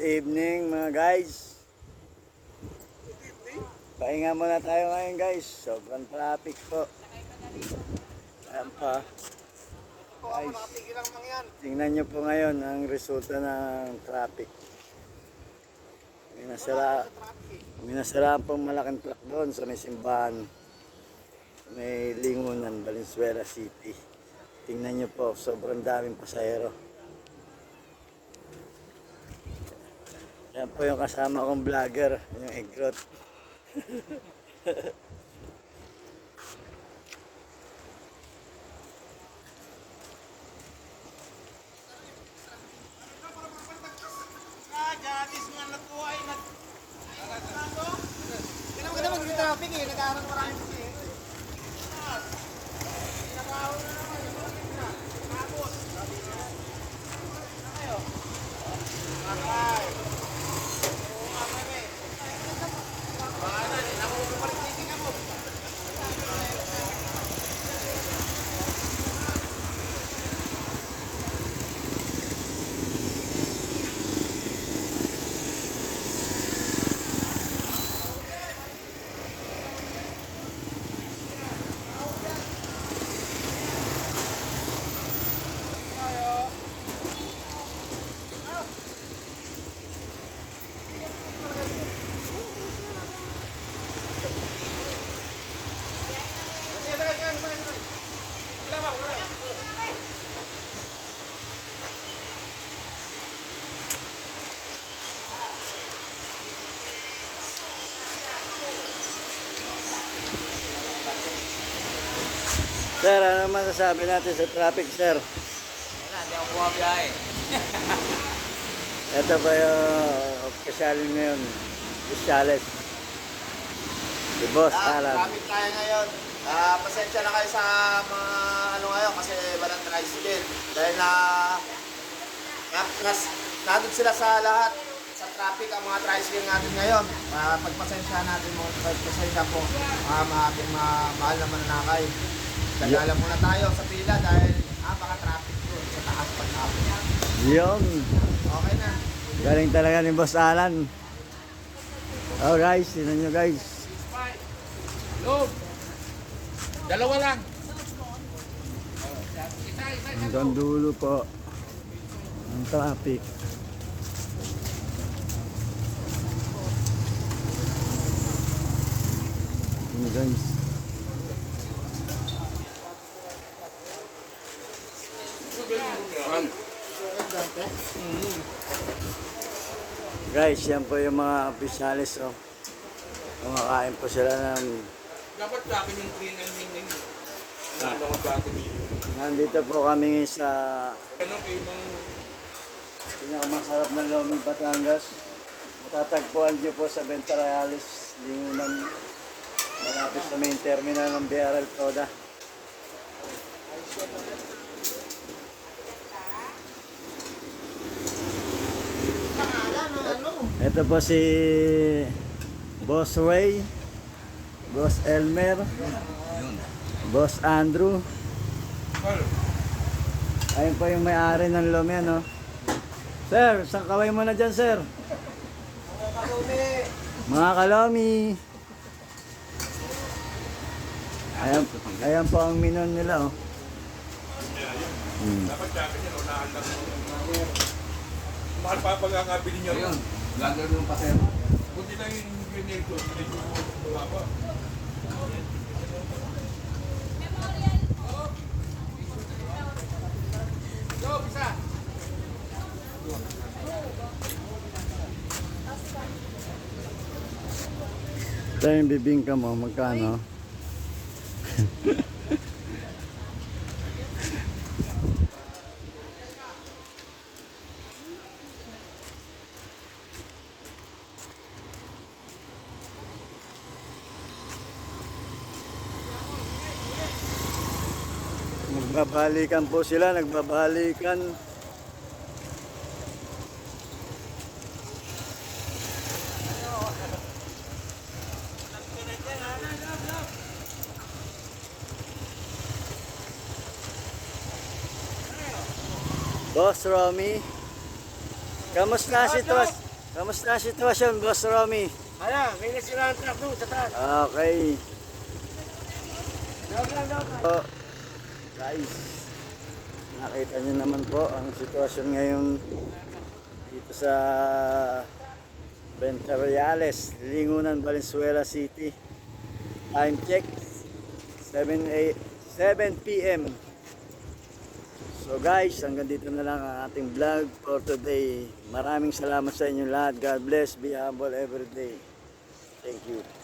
evening mga guys. Pahinga muna tayo ngayon guys. Sobrang traffic po. Ayan pa. Guys, tingnan nyo po ngayon ang resulta ng traffic. May nasira pong malaking truck doon sa may simbahan. May Lingunan, Valenzuela City. Tingnan nyo po, sobrang daming pasahero. Yan po yung kasama kong vlogger, yung Egrot. Gadis nga nagkuhay nag Kailangan mag traffic eh, nag-aaral marami kasi eh. Nakahaw na naman yung mga tapos. Tayo. Makay. Oo, makay. Baka na, ako magpapalitin ako. Sir, ano masasabi natin sa traffic, sir? Wala, hindi ako bumabiyahe. Ito pa yung opisyalis ngayon. Opisyalis. Si Boss Alan. Traffic tayo ngayon. Pasensya na kayo sa mga ano ngayon kasi walang tricycle. Dahil nandun sila sa lahat sa traffic ang mga tricycle natin ngayon. Pagpasensya natin mo, pagpasensya po ating mahal na mananakay. Tagalan muna tayo sa pila dahil baka traffic doon sa taas pag-tapos. Yung. Okay na. Galing talaga ni Boss Alan. Oh guys, tingnan nyo guys. Loob. Dalawa lang. Hanggang dulo po ang traffic. Yun guys. Guys, yan po yung mga opisyalis, oh. Kumakain po sila ng... Dapat sa akin yung 399. Ano ko sa akin yun? Nandito po kami sa Ano kayo ng... pinakamasarap na Loming Batangas. Matatagpuan nyo po sa Ventarales, Lingunan, malapit sa main terminal ng BRL Toda. Ito po si Boss Ray, Boss Elmer, Boss Andrew. Ayun po yung may-ari ng Lomi, ano? Sir, saan kaway mo na dyan, sir? Mga kalomi. Ayan po ang menu nila, oh. Dapat sa akin yun, unahan lang. Mahal pa pagkakabili niyo yun. Gagawin ng pasero. Buti lang yung grenade ko. Medyo mababa. Go, bisa! Ito yung bibingka mo, magkano? Nagbabalikan po sila, nagbabalikan. Boss Romy, kamusta ang Kamusta ang sitwasyon, Boss Romy? Hala, may nasira ang truck doon sa taas. Okay. Dog lang. So, guys, nakita nyo naman po ang sitwasyon ngayon dito sa Ventarales, Lingunan, Valenzuela City. Time check 7 p.m. So guys, hanggang dito na lang ang ating vlog for today. Maraming salamat sa inyo lahat. God bless. Be humble every day. Thank you.